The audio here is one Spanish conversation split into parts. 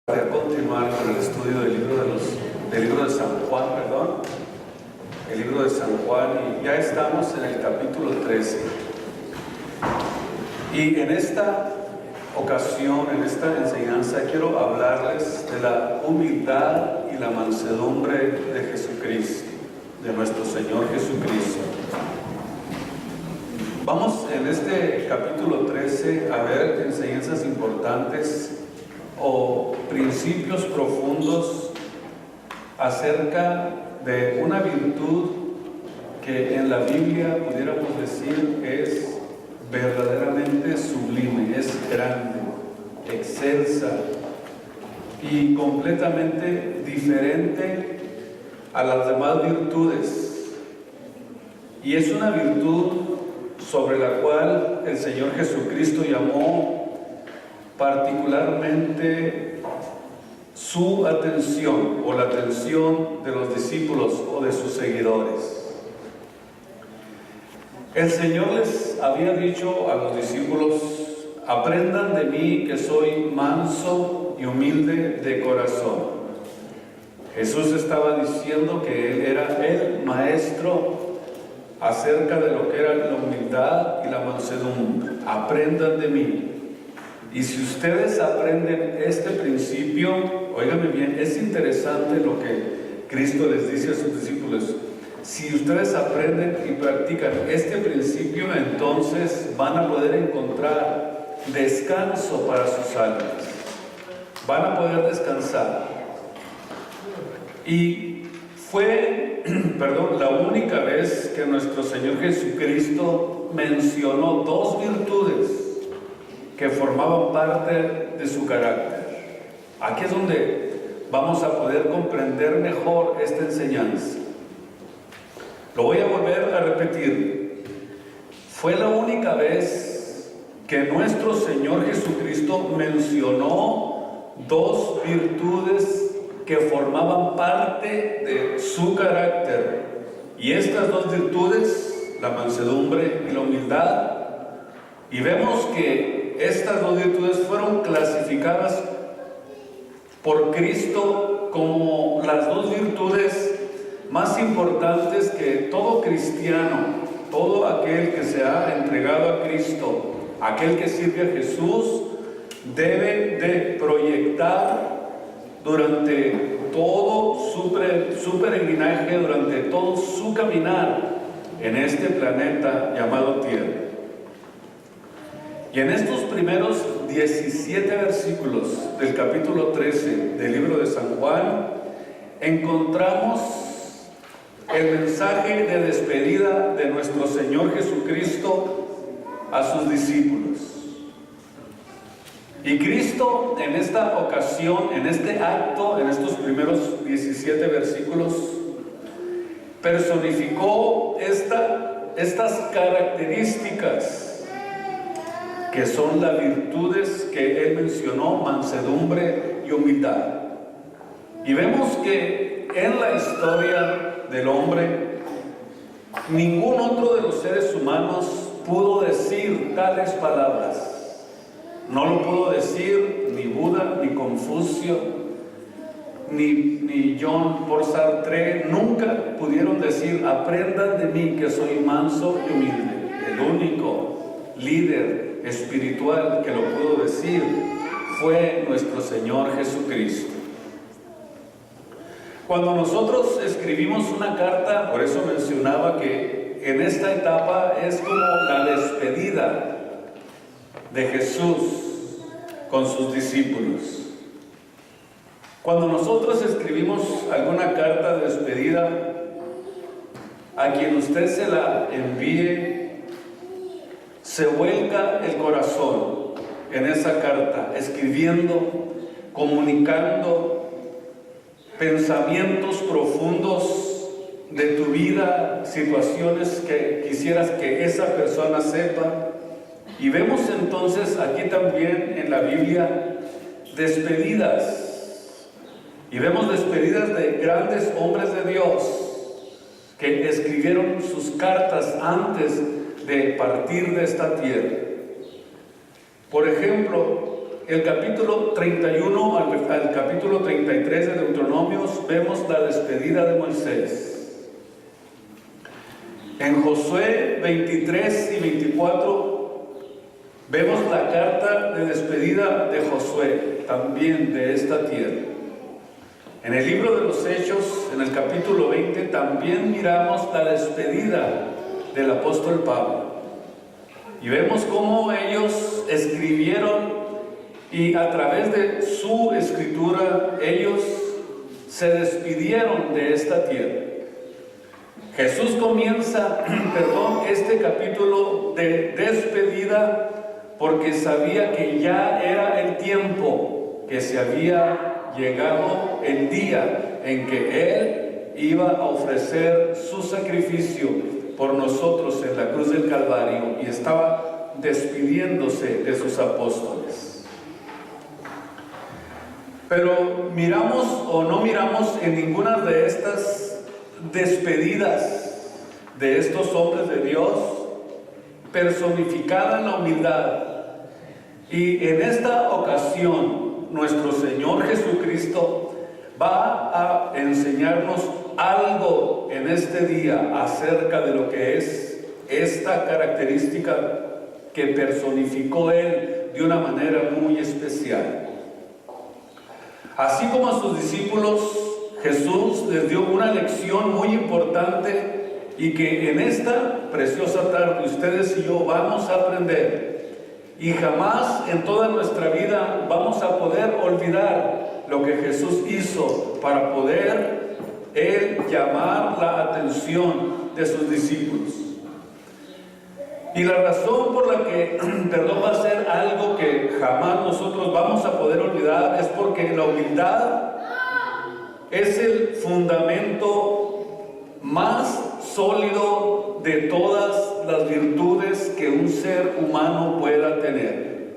Voy a continuar con el estudio del libro de San Juan, el libro de San Juan, y ya estamos en el capítulo 13. Y en esta ocasión, en esta enseñanza, quiero hablarles de la humildad y la mansedumbre de Jesucristo, de nuestro Señor Jesucristo. Vamos en este capítulo 13 a ver enseñanzas importantes o principios profundos acerca de una virtud que en la Biblia pudiéramos decir es verdaderamente sublime, es grande, excelsa y completamente diferente a las demás virtudes. Y es una virtud sobre la cual el Señor Jesucristo llamó particularmente su atención o la atención de los discípulos o de sus seguidores. El Señor les había dicho a los discípulos: aprendan de mí que soy manso y humilde de corazón. Jesús estaba diciendo que Él era el maestro acerca de lo que era la humildad y la mansedumbre. Aprendan de mí. Y si ustedes aprenden este principio, óigame bien, es interesante lo que Cristo les dice a sus discípulos. Si ustedes aprenden y practican este principio, entonces van a poder encontrar descanso para sus almas. Van a poder descansar. Y fue, la única vez que nuestro Señor Jesucristo mencionó dos virtudes que formaban parte de su carácter. Aquí es donde vamos a poder comprender mejor esta enseñanza. Lo voy a volver a repetir. Fue la única vez que nuestro Señor Jesucristo mencionó dos virtudes que formaban parte de su carácter. Y estas dos virtudes, la mansedumbre y la humildad, y vemos que estas dos virtudes fueron clasificadas por Cristo como las dos virtudes más importantes que todo cristiano, todo aquel que se ha entregado a Cristo, aquel que sirve a Jesús, debe de proyectar durante todo su peregrinaje, durante todo su caminar en este planeta llamado Tierra. Y en estos primeros 17 versículos del capítulo 13 del libro de San Juan, encontramos el mensaje de despedida de nuestro Señor Jesucristo a sus discípulos. Y Cristo en esta ocasión, en este acto, en estos primeros 17 versículos, personificó estas características que son las virtudes que Él mencionó: mansedumbre y humildad. Y vemos que en la historia del hombre, ningún otro de los seres humanos pudo decir tales palabras. No lo pudo decir ni Buda, ni Confucio, ni John Paul Sartre. Nunca pudieron decir: aprendan de mí que soy manso y humilde. El único líder espiritual que lo pudo decir fue nuestro Señor Jesucristo. Cuando nosotros escribimos una carta, por eso mencionaba que en esta etapa es como la despedida de Jesús con sus discípulos. Cuando nosotros escribimos alguna carta de despedida, a quien usted se la envíe, se vuelca el corazón en esa carta, escribiendo, comunicando pensamientos profundos de tu vida, situaciones que quisieras que esa persona sepa. Y vemos entonces aquí también en la Biblia despedidas. Y vemos despedidas de grandes hombres de Dios que escribieron sus cartas antes de partir de esta tierra. Por ejemplo, el capítulo 31 al capítulo 33 de Deuteronomios, vemos la despedida de Moisés. En Josué 23 y 24 vemos la carta de despedida de Josué, también de esta tierra. En el libro de los Hechos, en el capítulo 20, también miramos la despedida del apóstol Pablo. Y vemos cómo ellos escribieron, y a través de su escritura ellos se despidieron de esta tierra. Jesús comienza, este capítulo de despedida porque sabía que ya era el tiempo, que se había llegado el día en que Él iba a ofrecer su sacrificio por nosotros en la cruz del Calvario, y estaba despidiéndose de sus apóstoles. Pero miramos o no miramos en ninguna de estas despedidas de estos hombres de Dios personificada en la humildad. Y en esta ocasión nuestro Señor Jesucristo va a enseñarnos algo en este día acerca de lo que es esta característica que personificó Él de una manera muy especial. Así como a sus discípulos, Jesús les dio una lección muy importante y que en esta preciosa tarde ustedes y yo vamos a aprender. Y jamás en toda nuestra vida vamos a poder olvidar lo que Jesús hizo para poder Él llamar la atención de sus discípulos. Y la razón por la que, va a ser algo que jamás nosotros vamos a poder olvidar es porque la humildad es el fundamento más sólido de todas las virtudes que un ser humano pueda tener.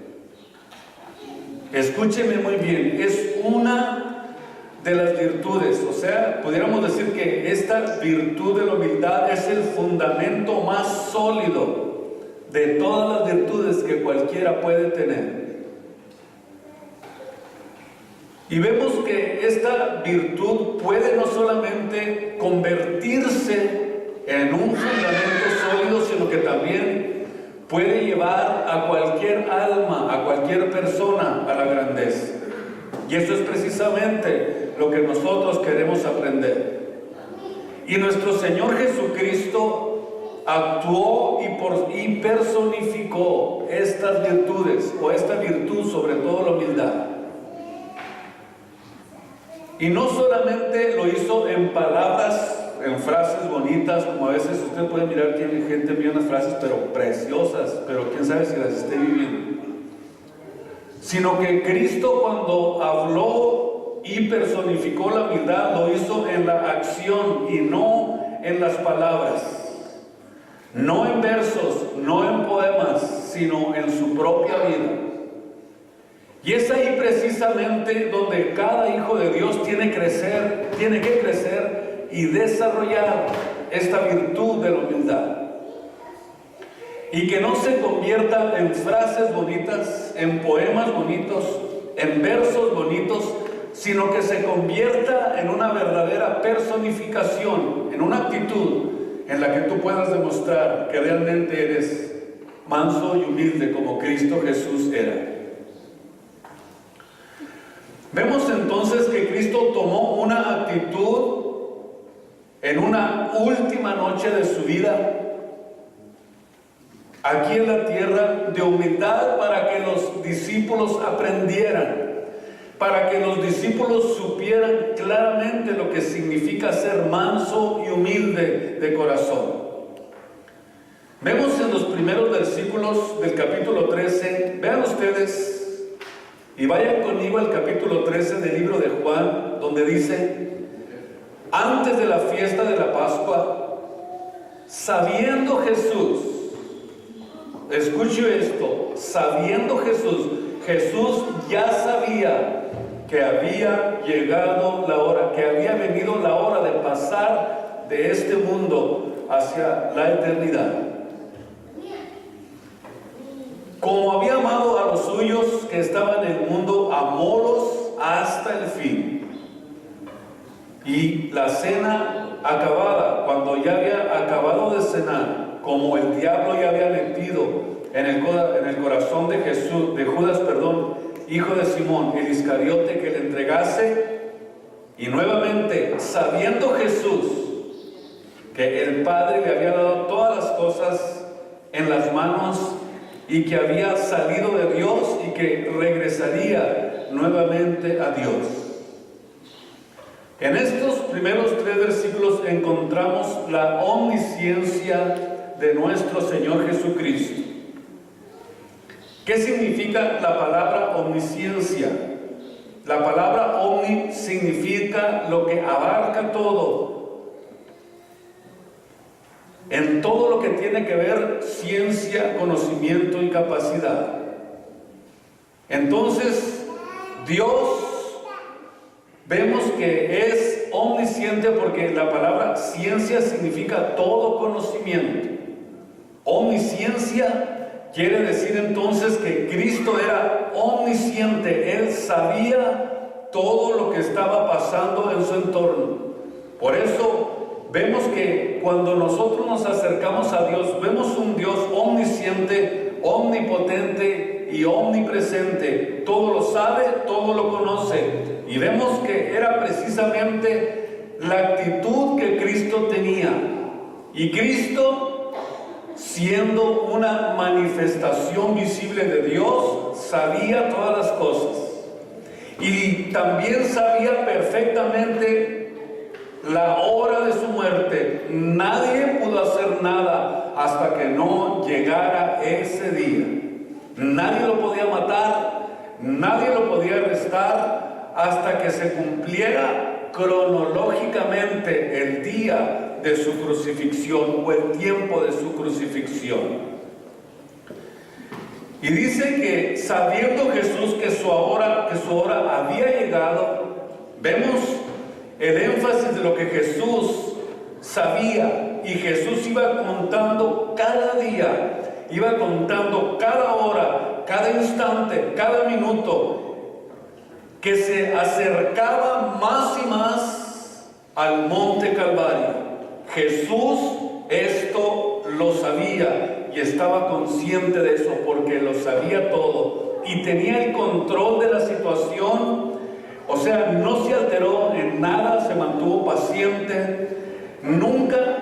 Escúcheme muy bien, es una de las virtudes, o sea, pudiéramos decir que esta virtud de la humildad es el fundamento más sólido de todas las virtudes que cualquiera puede tener. Y vemos que esta virtud puede no solamente convertirse en un fundamento sólido, sino que también puede llevar a cualquier alma, a cualquier persona a la grandeza. Y eso es precisamente lo que nosotros queremos aprender. Y nuestro Señor Jesucristo actuó y personificó estas virtudes, o esta virtud, sobre todo la humildad. Y no solamente lo hizo en palabras, en frases bonitas, como a veces usted puede mirar, tiene gente envía unas frases pero preciosas, pero quién sabe si las esté viviendo. Sino que Cristo, cuando habló y personificó la humildad, lo hizo en la acción y no en las palabras. No en versos, no en poemas, sino en su propia vida. Y es ahí precisamente donde cada hijo de Dios tiene que crecer y desarrollar esta virtud de la humildad. Y que no se convierta en frases bonitas, en poemas bonitos, en versos bonitos, sino que se convierta en una verdadera personificación, en una actitud en la que tú puedas demostrar que realmente eres manso y humilde como Cristo Jesús era. Vemos entonces que Cristo tomó una actitud en una última noche de su vida aquí en la tierra de humildad, para que los discípulos aprendieran, para que los discípulos supieran claramente lo que significa ser manso y humilde de corazón. Vemos en los primeros versículos del capítulo 13, vean ustedes, y vayan conmigo al capítulo 13 del libro de Juan, donde dice: antes de la fiesta de la Pascua, sabiendo Jesús, escuche esto, sabiendo Jesús ya sabía que había llegado la hora, que había venido la hora de pasar de este mundo hacia la eternidad. Como había amado a los suyos que que estaba en el mundo, amólos hasta el fin. Y la cena acabada, cuando ya había acabado de cenar, como el diablo ya había metido en el corazón de Judas, hijo de Simón, el Iscariote, que le entregase, y nuevamente, sabiendo Jesús que el Padre le había dado todas las cosas en las manos y que había salido de Dios y que regresaría nuevamente a Dios. En estos primeros 3 versículos encontramos la omnisciencia de nuestro Señor Jesucristo. ¿Qué significa la palabra omnisciencia? La palabra omni significa lo que abarca todo. En todo lo que tiene que ver ciencia, conocimiento y capacidad. Entonces, Dios vemos que es omnisciente porque la palabra ciencia significa todo conocimiento. Omnisciencia quiere decir entonces que Cristo era omnisciente. Él sabía todo lo que estaba pasando en su entorno. Por eso vemos que cuando nosotros nos acercamos a Dios, vemos un Dios omnisciente, omnipotente y omnipresente. Todo lo sabe, todo lo conoce. Y vemos que era precisamente la actitud que Cristo tenía. Y Cristo, siendo una manifestación visible de Dios, sabía todas las cosas. Y también sabía perfectamente la hora de su muerte. Nadie pudo hacer nada hasta que no llegara ese día. Nadie lo podía matar, nadie lo podía arrestar hasta que se cumpliera cronológicamente el día de su crucifixión o el tiempo de su crucifixión. Y dice que sabiendo Jesús que su hora había llegado, vemos el énfasis de lo que Jesús sabía. Y Jesús iba contando cada día, iba contando cada hora, cada instante, cada minuto, que se acercaba más y más al monte Calvario. Jesús esto lo sabía y estaba consciente de eso porque lo sabía todo y tenía el control de la situación. O sea, no se alteró en nada, se mantuvo paciente, nunca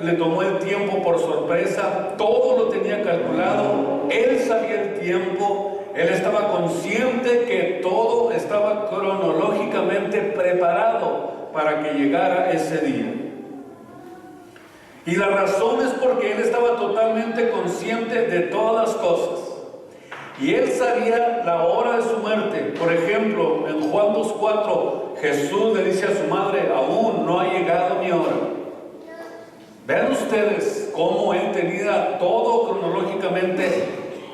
le tomó el tiempo por sorpresa, todo lo tenía calculado, él sabía el tiempo, él estaba consciente que todo estaba cronológicamente preparado para que llegara ese día. Y la razón es porque él estaba totalmente consciente de todas las cosas. Y él sabía la hora de su muerte. Por ejemplo, en Juan 2:4, Jesús le dice a su madre: aún no ha llegado mi hora. Vean ustedes cómo él tenía todo cronológicamente,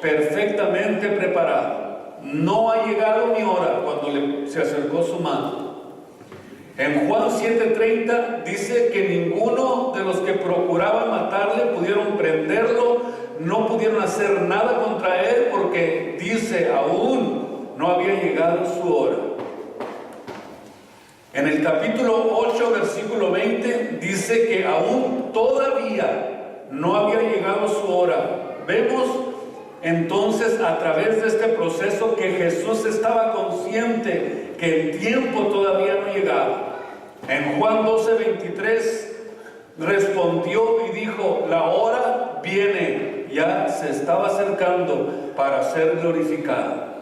perfectamente preparado. No ha llegado mi hora cuando se acercó su madre. En Juan 7:30 dice que ninguno de los que procuraban matarle pudieron prenderlo, no pudieron hacer nada contra él porque dice aún no había llegado su hora. En el capítulo 8, versículo 20 dice que aún todavía no había llegado su hora. Vemos entonces a través de este proceso que Jesús estaba consciente que el tiempo todavía no llegaba. En Juan 12:23 respondió y dijo: la hora viene, ya se estaba acercando para ser glorificada.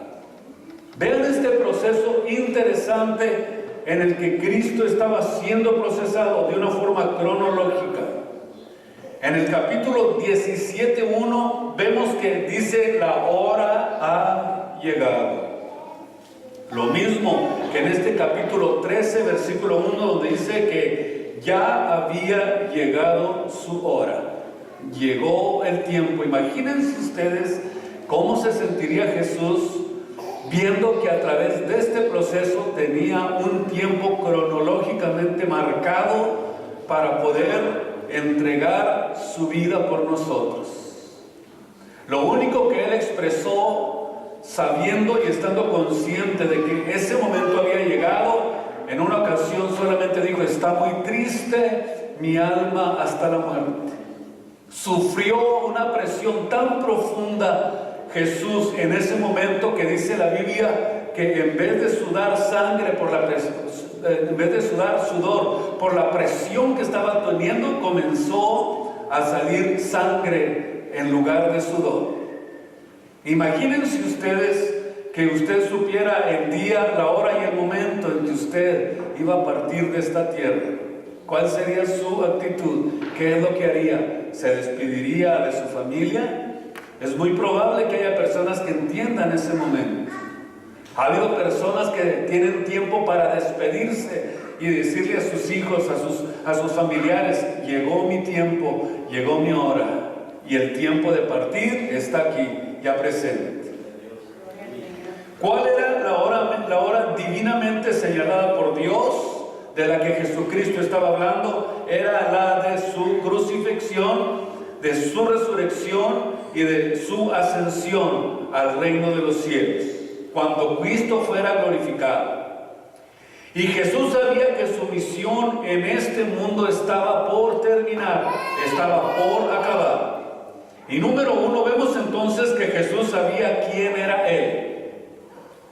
Vean este proceso interesante en el que Cristo estaba siendo procesado de una forma cronológica. En el capítulo 17:1 vemos que dice: la hora ha llegado. Lo mismo que en este capítulo 13, versículo 1, donde dice que ya había llegado su hora. Llegó el tiempo. Imagínense ustedes cómo se sentiría Jesús viendo que a través de este proceso tenía un tiempo cronológicamente marcado para poder entregar su vida por nosotros. Lo único que él expresó sabiendo y estando consciente de que ese momento había llegado, en una ocasión solamente dijo: está muy triste mi alma hasta la muerte. Sufrió una presión tan profunda Jesús en ese momento, que dice la Biblia que en vez de sudar sangre por la presión, en vez de sudar sudor por la presión que estaba teniendo, comenzó a salir sangre en lugar de sudor. Imagínense ustedes que usted supiera el día, la hora y el momento en que usted iba a partir de esta tierra. ¿Cuál sería su actitud? ¿Qué es lo que haría? ¿Se despediría de su familia? Es muy probable que haya personas que entiendan ese momento. Ha habido personas que tienen tiempo para despedirse y decirle a sus hijos, a sus familiares: llegó mi tiempo, llegó mi hora, y el tiempo de partir está aquí, ya presente. ¿Cuál era la hora divinamente señalada por Dios, de la que Jesucristo estaba hablando? Era la de su crucifixión, de su resurrección y de su ascensión al reino de los cielos, cuando Cristo fuera glorificado. Y Jesús sabía que su misión en este mundo estaba por terminar, estaba por acabar. Y número uno, vemos entonces que Jesús sabía quién era Él.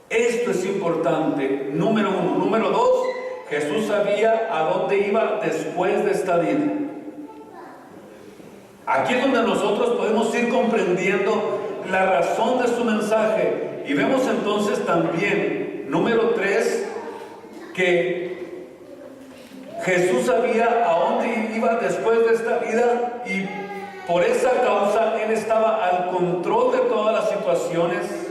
Esto es importante, número uno. Número dos, Jesús sabía a dónde iba después de esta vida. Aquí es donde nosotros podemos ir comprendiendo la razón de su mensaje. Y vemos entonces también, número tres, que Jesús sabía a dónde iba después de esta vida, y por esa causa Él estaba al control de todas las situaciones.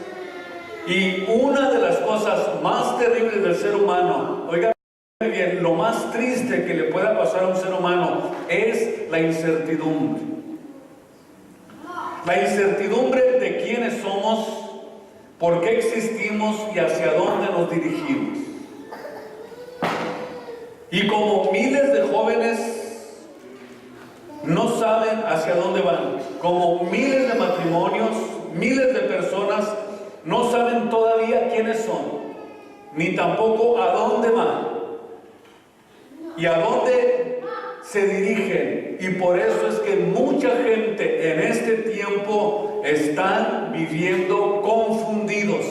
Y una de las cosas más terribles del ser humano, oiga bien, lo más triste que le pueda pasar a un ser humano es la incertidumbre. La incertidumbre de quiénes somos, por qué existimos y hacia dónde nos dirigimos. Y como miles de jóvenes no saben hacia dónde van, como miles de matrimonios, miles de personas no saben todavía quiénes son, ni tampoco a dónde van y a dónde se dirigen. Y por eso es que mucha gente en este tiempo están viviendo confundidos.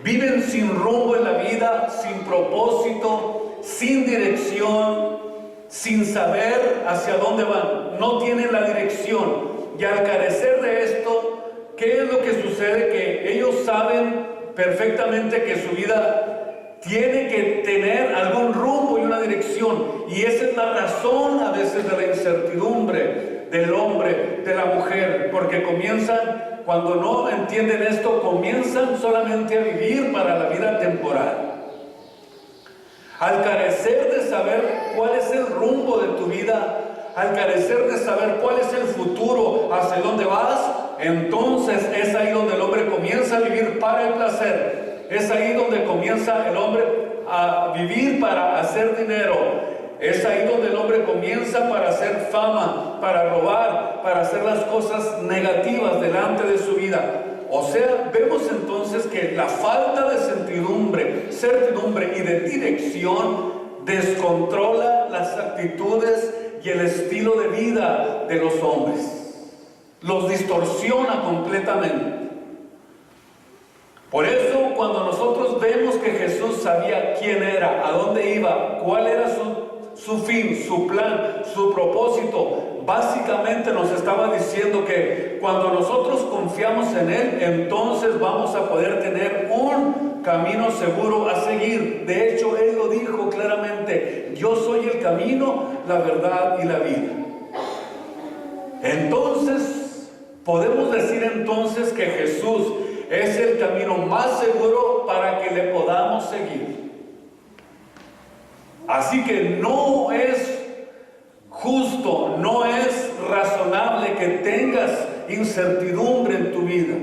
Viven sin rumbo en la vida, sin propósito, sin dirección, sin saber hacia dónde van. No tienen la dirección. Y al carecer de esto, ¿qué es lo que sucede? Que ellos saben perfectamente que su vida tiene que tener algún rumbo y una dirección. Y esa es la razón a veces de la incertidumbre del hombre, de la mujer. Porque comienzan, cuando no entienden esto, comienzan solamente a vivir para la vida temporal. Al carecer de saber cuál es el rumbo de tu vida, al carecer de saber cuál es el futuro, hacia dónde vas, entonces es ahí donde el hombre comienza a vivir para el placer. Es ahí donde comienza el hombre a vivir para hacer dinero. Es ahí donde el hombre comienza para hacer fama, para robar, para hacer las cosas negativas delante de su vida. O sea, vemos entonces que la falta de certidumbre y de dirección descontrola las actitudes y el estilo de vida de los hombres. Los distorsiona completamente. Por eso, cuando nosotros vemos que Jesús sabía quién era, a dónde iba, cuál era su fin, su plan, su propósito, básicamente nos estaba diciendo que cuando nosotros confiamos en Él, entonces vamos a poder tener un camino seguro a seguir. De hecho, Él lo dijo claramente: yo soy el camino, la verdad y la vida. Entonces, podemos decir entonces que Jesús es el camino más seguro para que le podamos seguir. Así que no es justo, no es razonable que tengas incertidumbre en tu vida,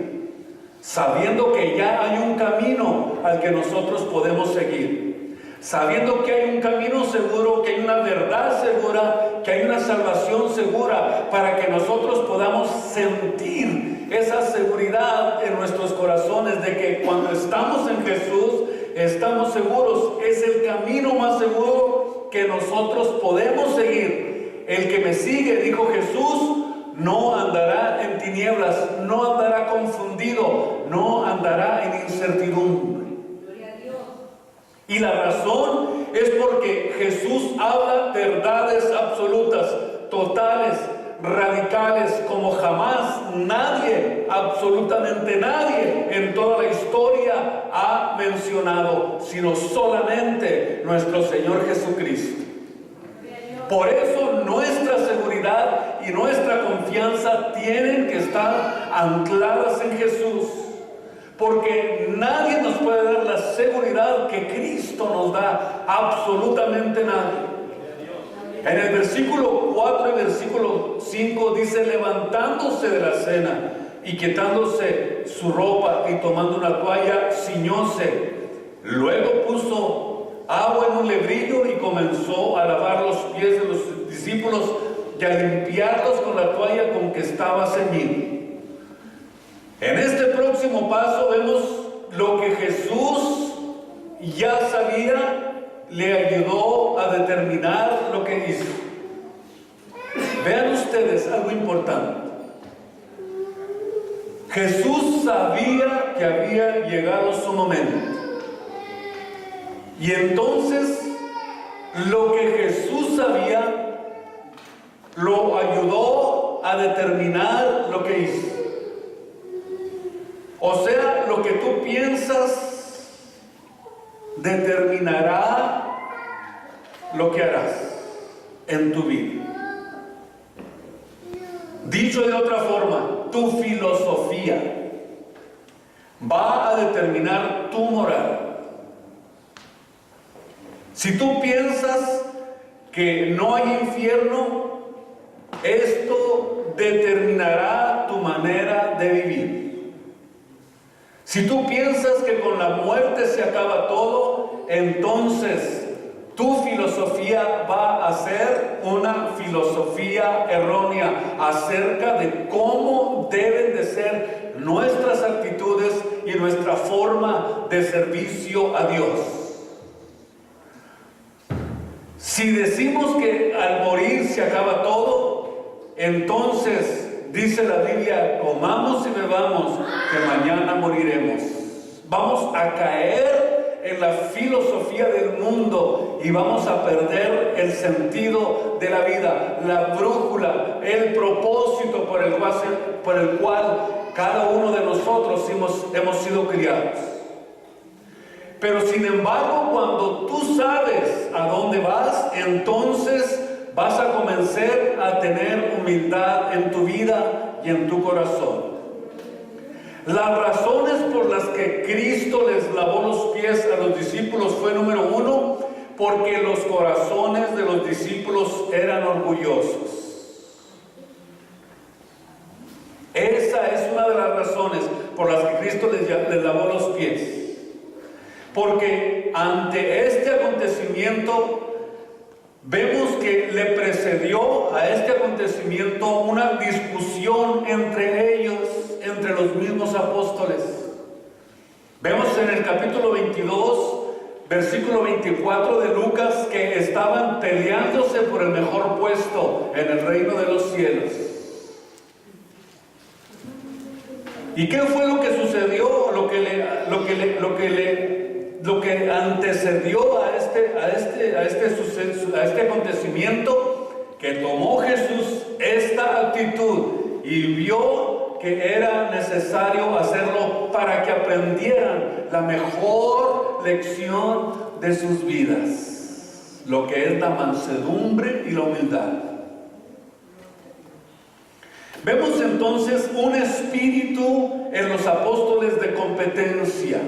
sabiendo que ya hay un camino al que nosotros podemos seguir, sabiendo que hay un camino seguro, que hay una verdad segura, que hay una salvación segura, para que nosotros podamos sentir esa seguridad en nuestros corazones. corazones de que cuando estamos en Jesús, estamos seguros. Es el camino más seguro que nosotros podemos seguir. El que me sigue, dijo Jesús, no andará en tinieblas, no andará confundido, no andará en incertidumbre. Y la razón es porque Jesús habla verdades absolutas, totales, radicales, como jamás nadie, absolutamente nadie en toda la historia ha mencionado, sino solamente nuestro Señor Jesucristo. Por eso nuestra seguridad y nuestra confianza tienen que estar ancladas en Jesús, porque nadie nos puede dar la seguridad que Cristo nos da, absolutamente nadie. En el versículo 4 y versículo 5 dice: levantándose de la cena y quitándose su ropa y tomando una toalla, ciñóse. Luego puso agua en un lebrillo y comenzó a lavar los pies de los discípulos y a limpiarlos con la toalla con que estaba ceñido. En este próximo paso vemos lo que Jesús ya sabía, le ayudó a determinar lo que hizo. Vean ustedes algo importante. Jesús sabía que había llegado su momento. Y entonces, lo que Jesús sabía, lo ayudó a determinar lo que hizo. O sea, lo que tú piensas determinará lo que harás en tu vida. Dicho de otra forma, tu filosofía va a determinar tu moral. Si tú piensas que no hay infierno, esto determinará tu manera de vivir. Si tú piensas que con la muerte se acaba todo, entonces tu filosofía va a ser una filosofía errónea acerca de cómo deben de ser nuestras actitudes y nuestra forma de servicio a Dios. Si decimos que al morir se acaba todo, entonces dice la Biblia: comamos y bebamos, que mañana moriremos. Vamos a caer en la filosofía del mundo y vamos a perder el sentido de la vida, la brújula, el propósito por el cual cada uno de nosotros hemos sido criados. Pero sin embargo, cuando tú sabes a dónde vas, entonces vas a comenzar a tener humildad en tu vida y en tu corazón. Las razones por las que Cristo les lavó los pies a los discípulos fue, número uno, porque los corazones de los discípulos eran orgullosos. Esa es una de las razones por las que Cristo les lavó los pies. Porque ante este acontecimiento, vemos que le precedió a este acontecimiento una discusión entre ellos, entre los mismos apóstoles. Vemos en el capítulo 22, versículo 24 de Lucas, que estaban peleándose por el mejor puesto en el reino de los cielos. ¿Y qué fue lo que sucedió? Lo que antecedió a este acontecimiento, que tomó Jesús esta actitud y vio que era necesario hacerlo para que aprendieran la mejor lección de sus vidas, lo que es la mansedumbre y la humildad. Vemos entonces un espíritu en los apóstoles de competencia,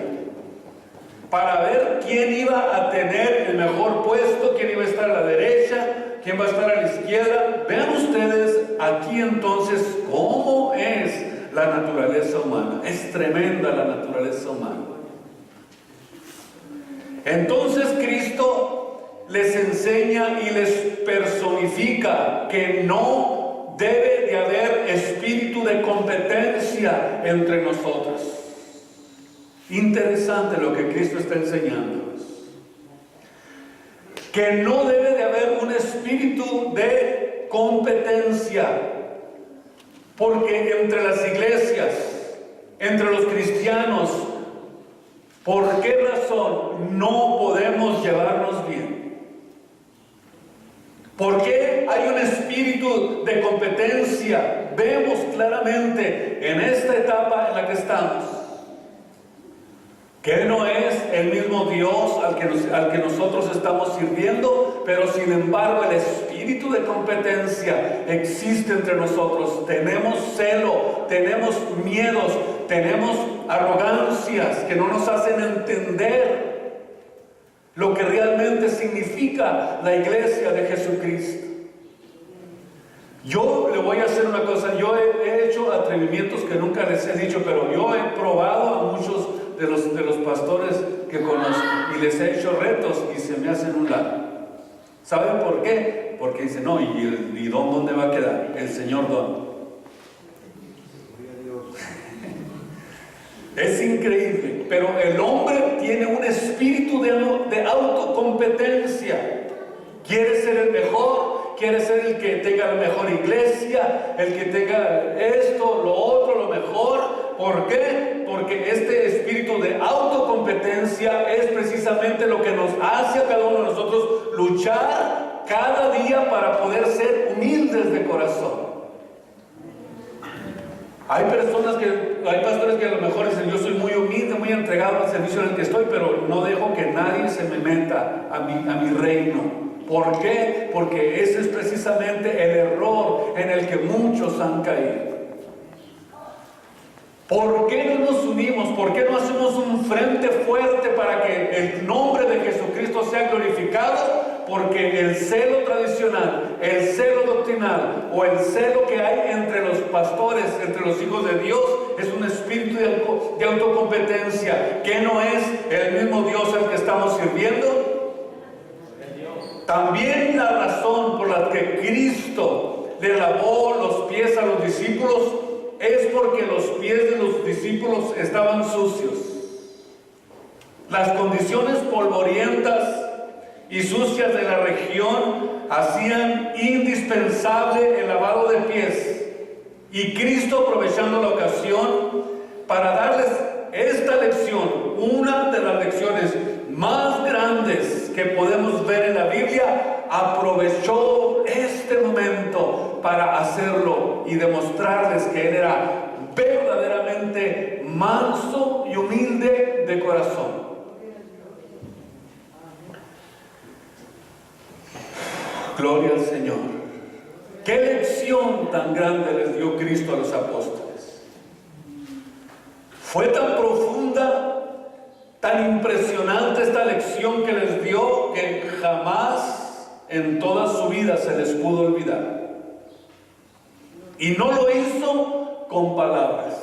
para ver quién iba a tener el mejor puesto, quién iba a estar a la derecha, quién va a estar a la izquierda. Vean ustedes aquí entonces cómo es la naturaleza humana. Es tremenda la naturaleza humana. Entonces Cristo les enseña y les personifica que no debe de haber espíritu de competencia entre nosotros. Interesante lo que Cristo está enseñándonos. Que no debe de haber un espíritu de competencia, porque entre las iglesias, entre los cristianos, ¿por qué razón no podemos llevarnos bien? ¿Por qué hay un espíritu de competencia? Vemos claramente en esta etapa en la que estamos que no es el mismo Dios al que nosotros estamos sirviendo, pero sin embargo el espíritu de competencia existe entre nosotros. Tenemos celo, tenemos miedos, tenemos arrogancias que no nos hacen entender lo que realmente significa la iglesia de Jesucristo. Yo le voy a hacer una cosa, yo he hecho atrevimientos que nunca les he dicho, pero yo he probado a muchos de los pastores que conozco y les he hecho retos y se me hacen un lado. ¿Saben por qué? Porque dicen, no, ¿y don dónde va a quedar? El Señor don. Es increíble, pero el hombre tiene un espíritu de autocompetencia. Quiere ser el mejor, quiere ser el que tenga la mejor iglesia, el que tenga esto, lo otro, lo mejor. ¿Por qué? Porque este espíritu de autocompetencia es precisamente lo que nos hace a cada uno de nosotros luchar cada día para poder ser humildes de corazón. Hay pastores que a lo mejor dicen, yo soy muy humilde, muy entregado al servicio en el que estoy, pero no dejo que nadie se me meta a mi reino. ¿Por qué? Porque ese es precisamente el error en el que muchos han caído. ¿Por qué no nos unimos? ¿Por qué no hacemos un frente fuerte para que el nombre de Jesucristo sea glorificado? Porque el celo tradicional, el celo doctrinal o el celo que hay entre los pastores, entre los hijos de Dios, es un espíritu de autocompetencia, que no es el mismo Dios al que estamos sirviendo. También la razón por la que Cristo le lavó los pies a los discípulos es porque los pies de los discípulos estaban sucios. Las condiciones polvorientas y sucias de la región hacían indispensable el lavado de pies. Y Cristo, aprovechando la ocasión para darles esta lección, una de las lecciones más grandes que podemos ver en la Biblia, aprovechó este momento para hacerlo y demostrarles que Él era verdaderamente manso y humilde de corazón. Gloria al Señor. ¿Qué lección tan grande les dio Cristo a los apóstoles? Fue tan profunda, tan impresionante esta lección que les dio, que jamás en toda su vida se les pudo olvidar. Y no lo hizo con palabras,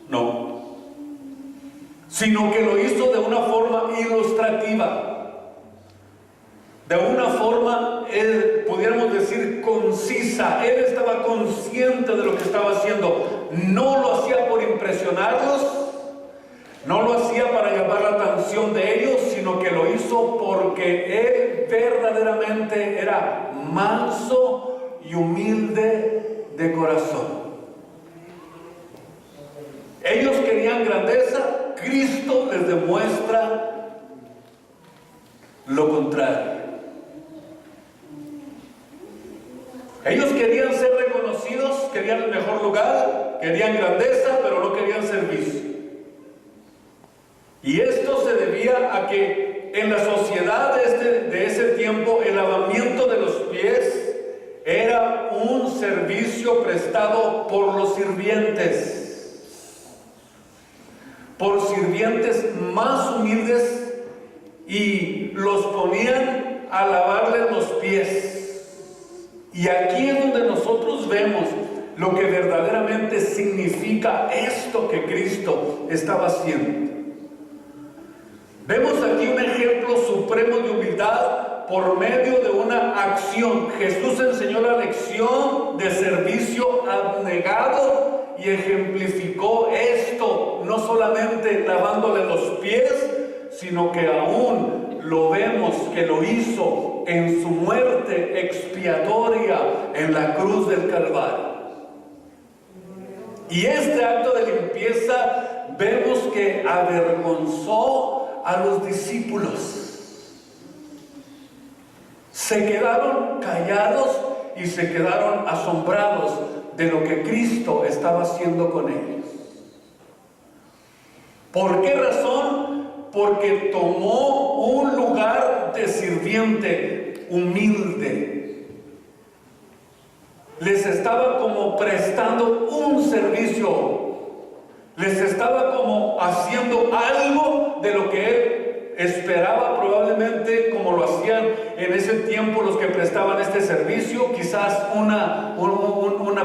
no, sino que lo hizo de una forma ilustrativa, de una forma, pudiéramos decir, concisa. Él estaba consciente de lo que estaba haciendo. No lo hacía por impresionarlos, no lo hacía para llamar la atención de ellos, sino que lo hizo porque Él verdaderamente era manso y humilde de corazón. Ellos querían grandeza, Cristo les demuestra lo contrario. Ellos querían ser reconocidos, querían el mejor lugar, querían grandeza, pero no querían servicio. Y esto se debía a que en la sociedad de ese tiempo el lavamiento de los pies era un servicio prestado por los sirvientes, por sirvientes más humildes, y los ponían a lavarles los pies. Y aquí es donde nosotros vemos lo que verdaderamente significa esto que Cristo estaba haciendo. Vemos aquí un ejemplo supremo de humildad por medio de una acción. Jesús enseñó la lección de servicio abnegado y ejemplificó esto, no solamente solamente lavándole los pies, sino que aún lo vemos que lo hizo en su muerte expiatoria en la cruz del Calvario. Y este acto de limpieza vemos que avergonzó a los discípulos. Se quedaron callados y se quedaron asombrados de lo que Cristo estaba haciendo con ellos. ¿Por qué razón? Porque tomó un lugar de sirviente humilde. Les estaba como prestando un servicio. Les estaba como haciendo algo de lo que él esperaba, probablemente como lo hacían en ese tiempo los que prestaban este servicio, quizás una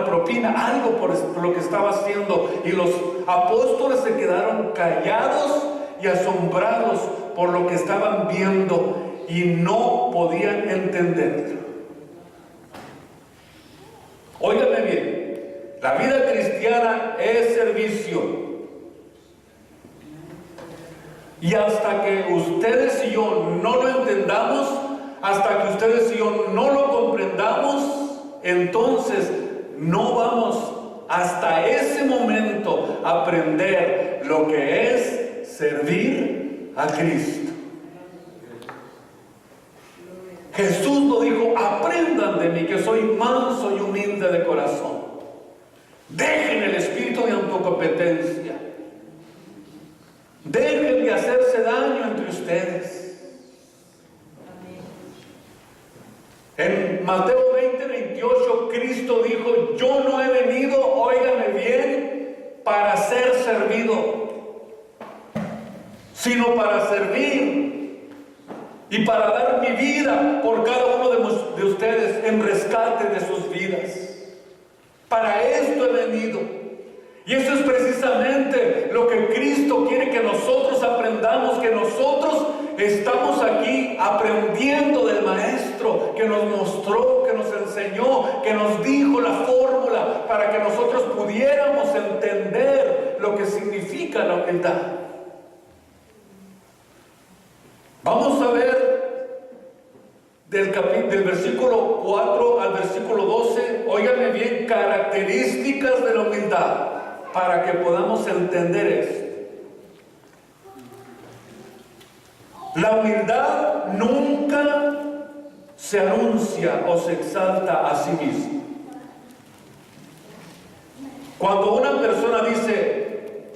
propina, algo por lo que estaba haciendo. Y los apóstoles se quedaron callados y asombrados por lo que estaban viendo y no podían entenderlo. Óigame bien, la vida cristiana es servicio. Y hasta que ustedes y yo no lo entendamos, hasta que ustedes y yo no lo comprendamos, entonces no vamos hasta ese momento a aprender lo que es servir a Cristo. Jesús nos dijo: aprendan de mí que soy manso y humilde de corazón. Dejen el espíritu de autocompetencia. Dejen de hacerse daño entre ustedes. En Mateo 20:28 Cristo dijo: yo no he venido, óigame bien, para ser servido, sino para servir y para dar mi vida por cada uno de ustedes en rescate de sus vidas. Para esto he venido. Y eso es precisamente lo que Cristo quiere que nosotros aprendamos, que nosotros estamos aquí aprendiendo del Maestro que nos mostró, que nos enseñó, que nos dijo la fórmula para que nosotros pudiéramos entender lo que significa la humildad. Vamos a ver del versículo 4 al versículo 12, óigame bien, características de la humildad, para que podamos entender esto. La humildad nunca se anuncia o se exalta a sí misma. Cuando una persona dice,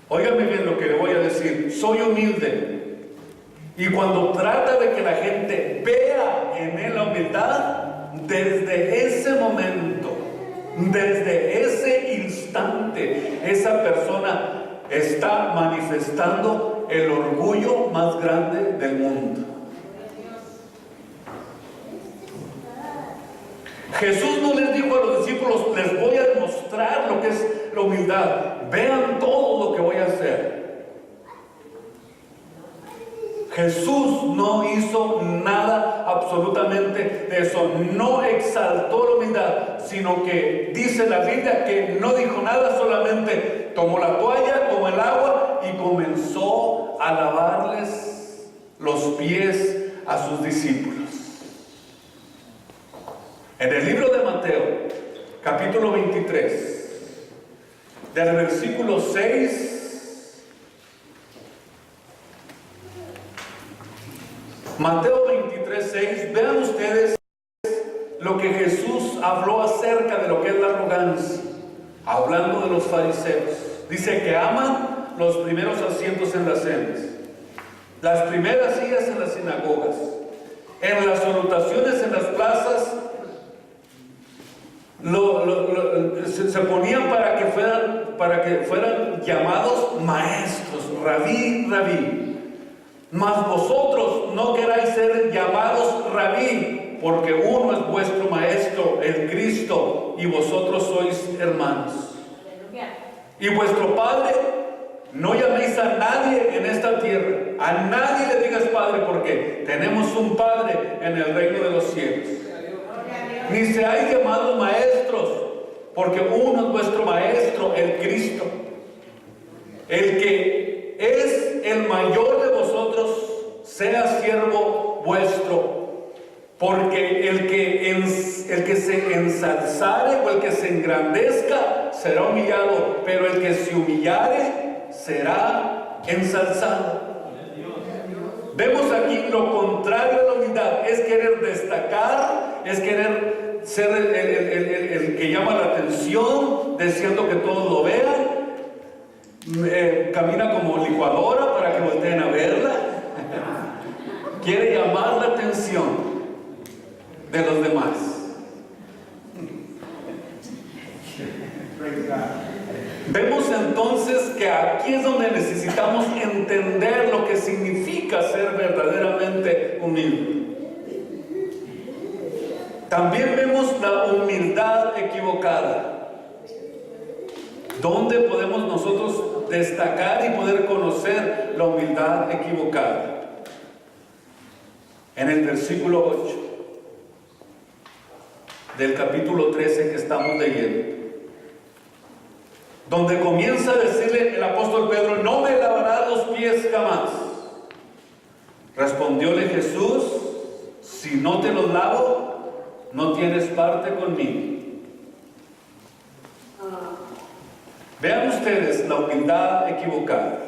óigame bien lo que le voy a decir, soy humilde, y cuando trata de que la gente vea en él la humildad, desde ese momento, desde ese instante, esa persona está manifestando el orgullo más grande del mundo. Jesús no les dijo a los discípulos: les voy a demostrar lo que es la humildad, vean todo lo que voy a hacer. Jesús no hizo nada absolutamente de eso, no exaltó la humildad, sino que dice la Biblia que no dijo nada, solamente tomó la toalla, tomó el agua y comenzó a lavarles los pies a sus discípulos. En el libro de Mateo, capítulo 23, del versículo 6 Mateo 23:6, vean ustedes lo que Jesús habló acerca de lo que es la arrogancia, hablando de los fariseos. Dice que aman los primeros asientos en las cenas, las primeras sillas en las sinagogas, en las salutaciones en las plazas, se ponían para que fueran llamados maestros, rabí, rabí. Mas vosotros no queráis ser llamados rabí, porque uno es vuestro maestro, el Cristo, y vosotros sois hermanos. Y vuestro Padre, no llaméis a nadie en esta tierra, a nadie le digas Padre, porque tenemos un Padre en el reino de los cielos. Ni seáis llamados maestros, porque uno es vuestro maestro, el Cristo. el que es el mayor de vosotros sea siervo vuestro, porque el que se ensalzare o el que se engrandezca será humillado, pero el que se humillare será ensalzado. Vemos aquí lo contrario a la humildad, es querer destacar, es querer ser el que llama la atención, deseando que todos lo vean. Camina como licuadora para que volteen a verla. Quiere llamar la atención de los demás. Vemos entonces que aquí es donde necesitamos entender lo que significa ser verdaderamente humilde. También vemos la humildad equivocada. ¿Dónde podemos nosotros destacar y poder conocer la humildad equivocada? En el versículo 8 del capítulo 13 que estamos leyendo, donde comienza a decirle el apóstol Pedro: no me lavarás los pies jamás. Respondióle Jesús: si no te los lavo, no tienes parte conmigo. Vean ustedes la humildad equivocada.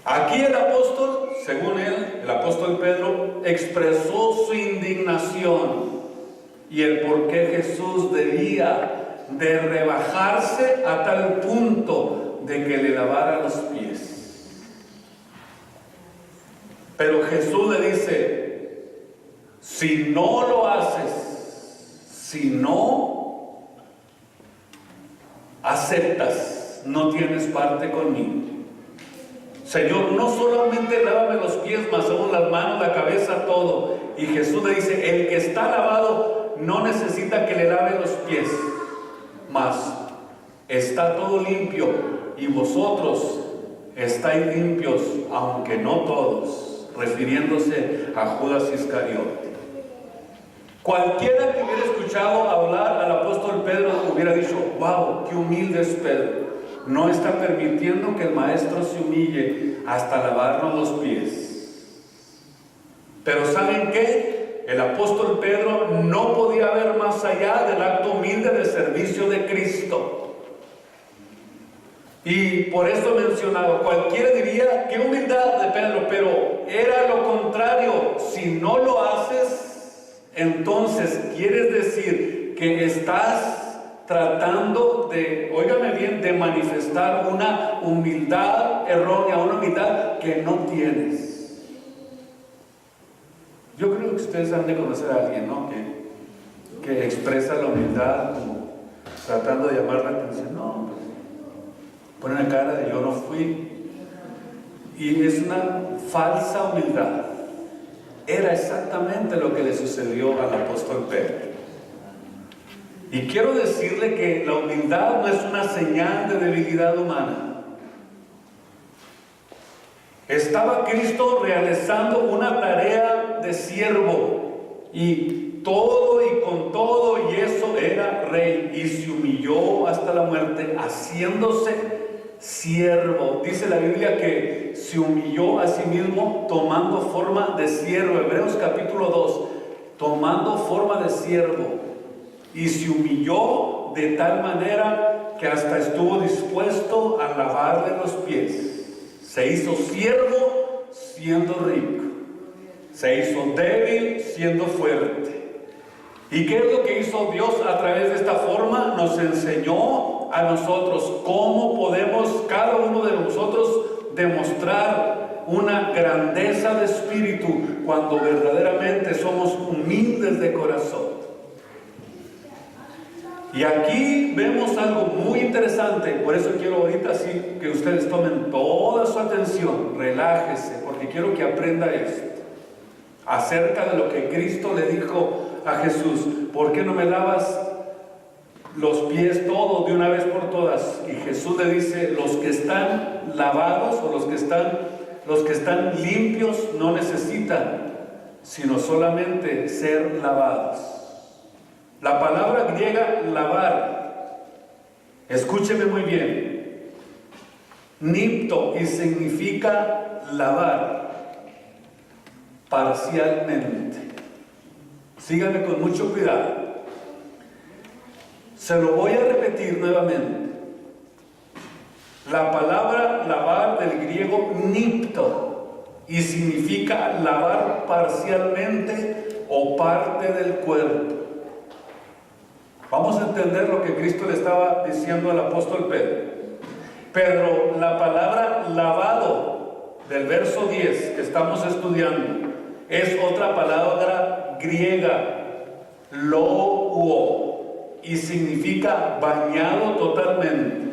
Aquí el apóstol, según él, el apóstol Pedro, expresó su indignación y el por qué Jesús debía de rebajarse a tal punto de que le lavara los pies. Pero Jesús le dice: si no lo haces, si no aceptas, no tienes parte conmigo. Señor, no solamente lávame los pies, mas aún las manos, la cabeza, todo. Y Jesús le dice: el que está lavado no necesita que le lave los pies, mas está todo limpio, y vosotros estáis limpios, aunque no todos, refiriéndose a Judas Iscariote. Cualquiera que hubiera escuchado hablar al apóstol Pedro hubiera dicho: wow, qué humilde es Pedro. No está permitiendo que el maestro se humille hasta lavarnos los pies. Pero ¿saben qué? El apóstol Pedro no podía ver más allá del acto humilde de servicio de Cristo. Y por eso he mencionado, cualquiera diría: qué humildad de Pedro, pero era lo contrario. Si no lo haces, entonces quieres decir que estás tratando de, óigame bien, de manifestar una humildad errónea, una humildad que no tienes. Yo creo que ustedes han de conocer a alguien, ¿no? Que expresa la humildad como tratando de llamar la atención. No, pues, pone la cara de yo no fui. Y es una falsa humildad. Era exactamente lo que le sucedió al apóstol Pedro. Y quiero decirle que la humildad no es una señal de debilidad humana. Estaba Cristo realizando una tarea de siervo, y todo y con todo y eso era rey, y se humilló hasta la muerte, haciéndose siervo. Dice la Biblia que se humilló a sí mismo tomando forma de siervo. Hebreos capítulo 2, tomando forma de siervo. Y se humilló de tal manera que hasta estuvo dispuesto a lavarle los pies. Se hizo siervo siendo rico. Se hizo débil siendo fuerte. ¿Y qué es lo que hizo Dios a través de esta forma? Nos enseñó a nosotros cómo podemos, cada uno de nosotros, demostrar una grandeza de espíritu cuando verdaderamente somos humildes de corazón. Y aquí vemos algo muy interesante, por eso quiero ahorita sí que ustedes tomen toda su atención, relájese, porque quiero que aprenda esto, acerca de lo que Cristo le dijo a Jesús: ¿por qué no me lavas los pies todos de una vez por todas? Y Jesús le dice: los que están lavados o los que están limpios no necesitan sino solamente ser lavados. La palabra griega lavar Escúcheme muy bien. Nipto y significa lavar parcialmente. Sígame con mucho cuidado. Se lo voy a repetir nuevamente. La palabra lavar del griego nipto y significa lavar parcialmente o parte del cuerpo. Vamos a entender lo que Cristo le estaba diciendo al apóstol Pedro. Pero la palabra lavado del verso 10 que estamos estudiando es otra palabra griega, louo, y significa bañado totalmente.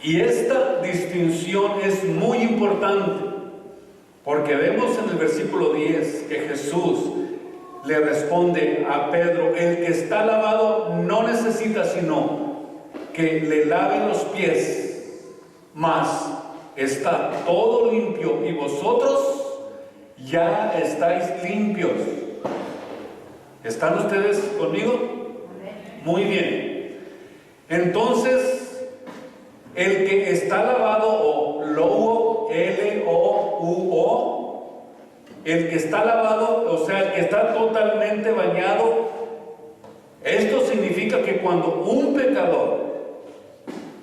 Y esta distinción es muy importante, porque vemos en el versículo 10 que Jesús le responde a Pedro: el que está lavado no necesita sino que le lave los pies, mas está todo limpio, y vosotros ya estáis limpios. ¿Están ustedes conmigo? Muy bien. Entonces, el que está lavado, o louo, L-O-U-O, el que está lavado, o sea, el que está totalmente bañado, esto significa que cuando un pecador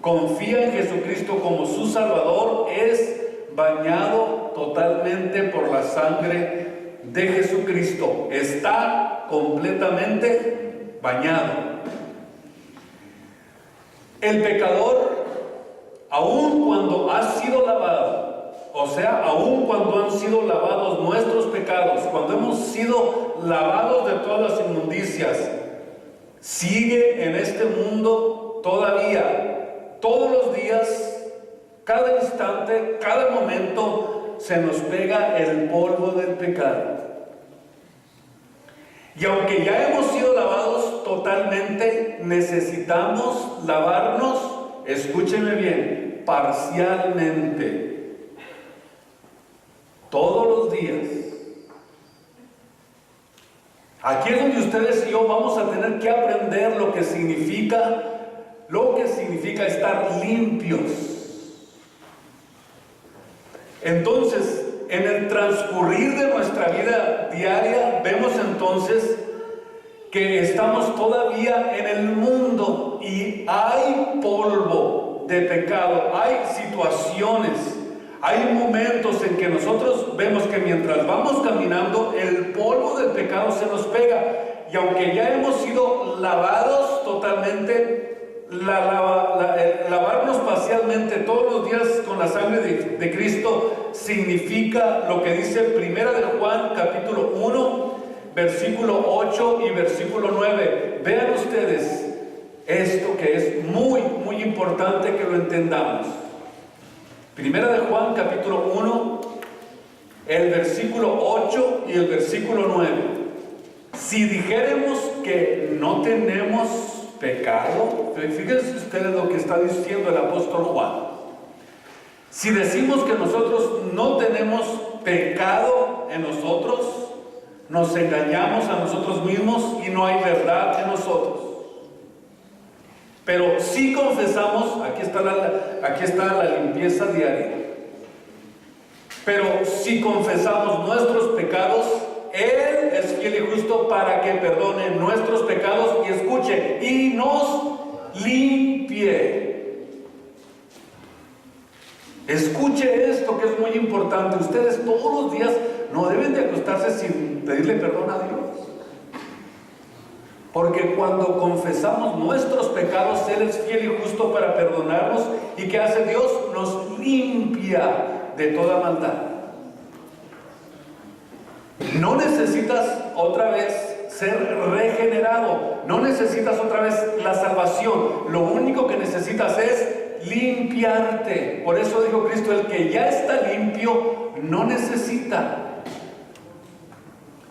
confía en Jesucristo como su Salvador, es bañado totalmente por la sangre de Jesucristo. Está completamente bañado. El pecador, aun cuando ha sido lavado, o sea, aun cuando han sido lavados nuestros pecados, cuando hemos sido lavados de todas las inmundicias, sigue en este mundo todavía. Todos los días, cada instante, cada momento, se nos pega el polvo del pecado. Y aunque ya hemos sido lavados totalmente, necesitamos lavarnos, escúchenme bien, parcialmente, todos los días. Aquí es donde ustedes y yo vamos a tener que aprender lo que significa estar limpios. Entonces, en el transcurrir de nuestra vida diaria, vemos entonces que estamos todavía en el mundo y hay polvo de pecado, hay situaciones, hay momentos en que nosotros vemos que mientras vamos caminando, el polvo del pecado se nos pega, y aunque ya hemos sido lavados totalmente, lavarnos parcialmente todos los días con la sangre de Cristo significa lo que dice Primera de Juan capítulo 1 versículo 8 y versículo 9. Vean ustedes esto, que es muy muy importante que lo entendamos. Primera de Juan capítulo 1, el versículo 8 y el versículo 9. Si dijéremos que no tenemos pecado, fíjense ustedes lo que está diciendo el apóstol Juan. Si decimos que nosotros no tenemos pecado en nosotros, nos engañamos a nosotros mismos y no hay verdad en nosotros. Pero si confesamos, aquí está la limpieza diaria. Pero si confesamos nuestros pecados, Él es fiel y justo para que perdone nuestros pecados y escuche, y nos limpie. Escuche esto, que es muy importante. Ustedes todos los días no deben de acostarse sin pedirle perdón a Dios. Porque cuando confesamos nuestros pecados, Él es fiel y justo para perdonarnos. ¿Y qué hace Dios? Nos limpia de toda maldad. No necesitas otra vez ser regenerado, no necesitas otra vez la salvación. Lo único que necesitas es limpiarte. Por eso dijo Cristo: el que ya está limpio no necesita.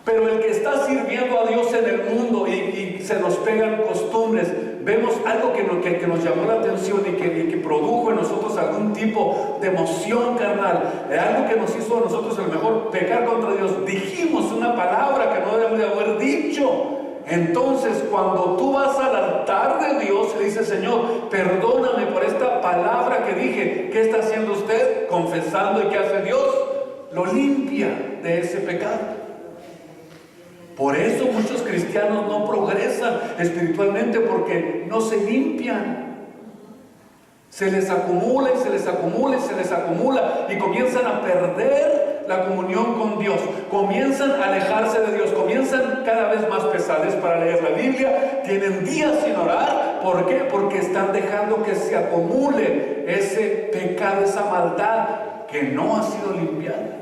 Pero el que está sirviendo a Dios en el mundo y se nos pegan costumbres, vemos algo que nos llamó la atención y que produjo en nosotros algún tipo de emoción carnal, algo que nos hizo a nosotros a lo mejor pecar contra Dios. Dijimos una palabra que no debemos de haber dicho. Entonces, cuando tú vas al altar de Dios y le dices: dice: Señor, perdóname por esta palabra que dije. ¿Qué está haciendo usted? Confesando. ¿Y qué hace Dios? Lo limpia de ese pecado. Por eso muchos cristianos no progresan espiritualmente, porque no se limpian. Se les acumula y se les acumula y se les acumula, y comienzan a perder la comunión con Dios, comienzan a alejarse de Dios, comienzan cada vez más pesados para leer la Biblia, tienen días sin orar. ¿Por qué? Porque están dejando que se acumule ese pecado, esa maldad que no ha sido limpiada.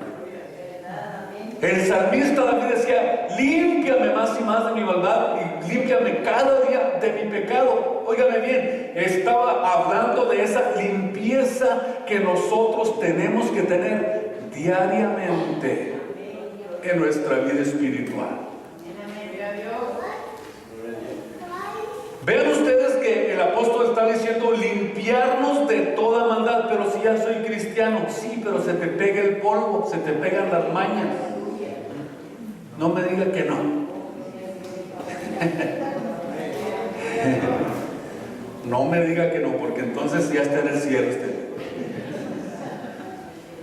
El salmista David decía: límpiame más y más de mi maldad y límpiame cada día de mi pecado. Óigame bien, estaba hablando de esa limpieza que nosotros tenemos que tener diariamente en nuestra vida espiritual. Vean ustedes que el apóstol está diciendo limpiarnos de toda maldad. Pero si ya soy cristiano, sí, pero se te pega el polvo, se te pegan las mañas. No me diga que no. No me diga que no, porque entonces ya está en el cielo usted.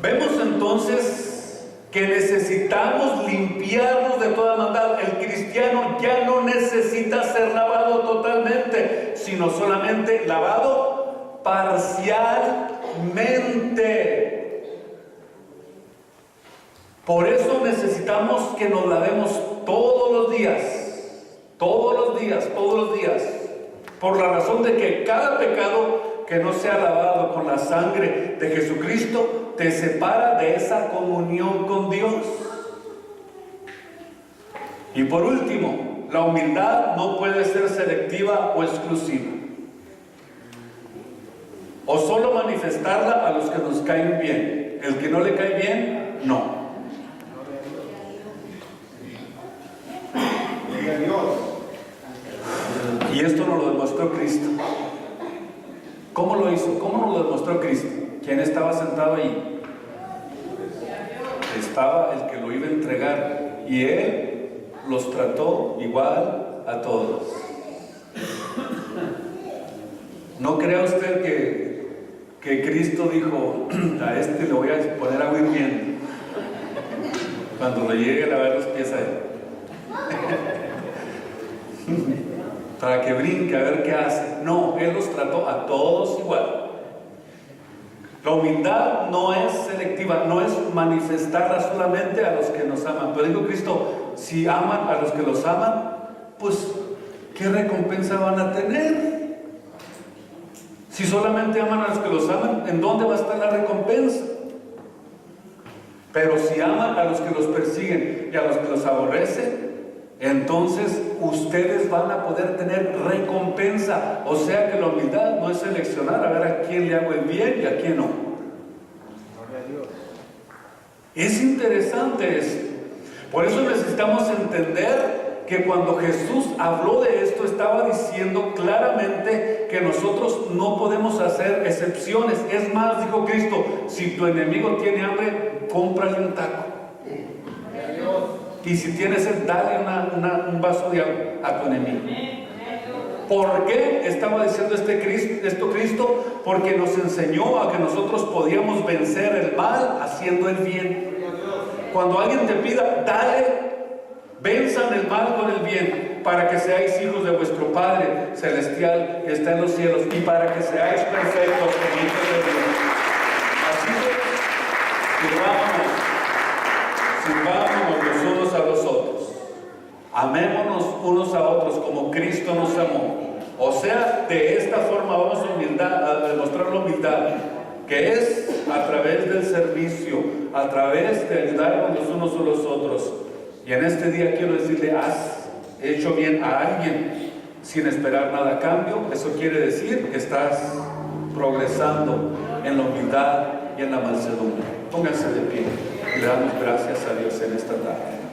Vemos entonces que necesitamos limpiarnos de toda maldad. El cristiano ya no necesita ser lavado totalmente, sino solamente lavado parcialmente. Por eso necesitamos que nos lavemos todos los días, todos los días, todos los días. Por la razón de que cada pecado que no sea lavado con la sangre de Jesucristo te separa de esa comunión con Dios. Y por último, la humildad no puede ser selectiva o exclusiva, o solo manifestarla a los que nos caen bien. El que no le cae bien, no. Y esto nos lo demostró Cristo. ¿Cómo lo hizo? ¿Cómo nos lo demostró Cristo? ¿Quién estaba sentado ahí? Estaba el que lo iba a entregar, y Él los trató igual a todos. No crea usted que Cristo dijo: a este le voy a poner agua hirviendo cuando le llegue a lavar los pies a él, para que brinque a ver qué hace. No, Él los trató a todos igual. La humildad no es selectiva, no es manifestarla solamente a los que nos aman. Pero dijo Cristo: si aman a los que los aman, pues ¿qué recompensa van a tener? Si solamente aman a los que los aman, ¿en dónde va a estar la recompensa? Pero si aman a los que los persiguen y a los que los aborrecen, entonces ustedes van a poder tener recompensa. O sea que la humildad no es seleccionar a ver a quién le hago el bien y a quién no. Es interesante esto. Por eso necesitamos entender que cuando Jesús habló de esto, estaba diciendo claramente que nosotros no podemos hacer excepciones. Es más, dijo Cristo: si tu enemigo tiene hambre, cómprale un taco. Y si tienes sed, dale un vaso de agua a tu enemigo. ¿Por qué estaba diciendo esto Cristo? Porque nos enseñó a que nosotros podíamos vencer el mal haciendo el bien. Cuando alguien te pida, dale. Venzan el mal con el bien, para que seáis hijos de vuestro Padre Celestial que está en los cielos, y para que seáis perfectos en hijos de Dios. Así que sirvámonos los unos a los otros, amémonos unos a otros como Cristo nos amó. O sea, de esta forma vamos a demostrar la humildad, que es a través del servicio, a través de ayudarnos los unos a los otros. Y en este día quiero decirle: has hecho bien a alguien sin esperar nada a cambio. Eso quiere decir que estás progresando en la humildad y en la mansedumbre. Pónganse de pie y le damos gracias a Dios en esta tarde.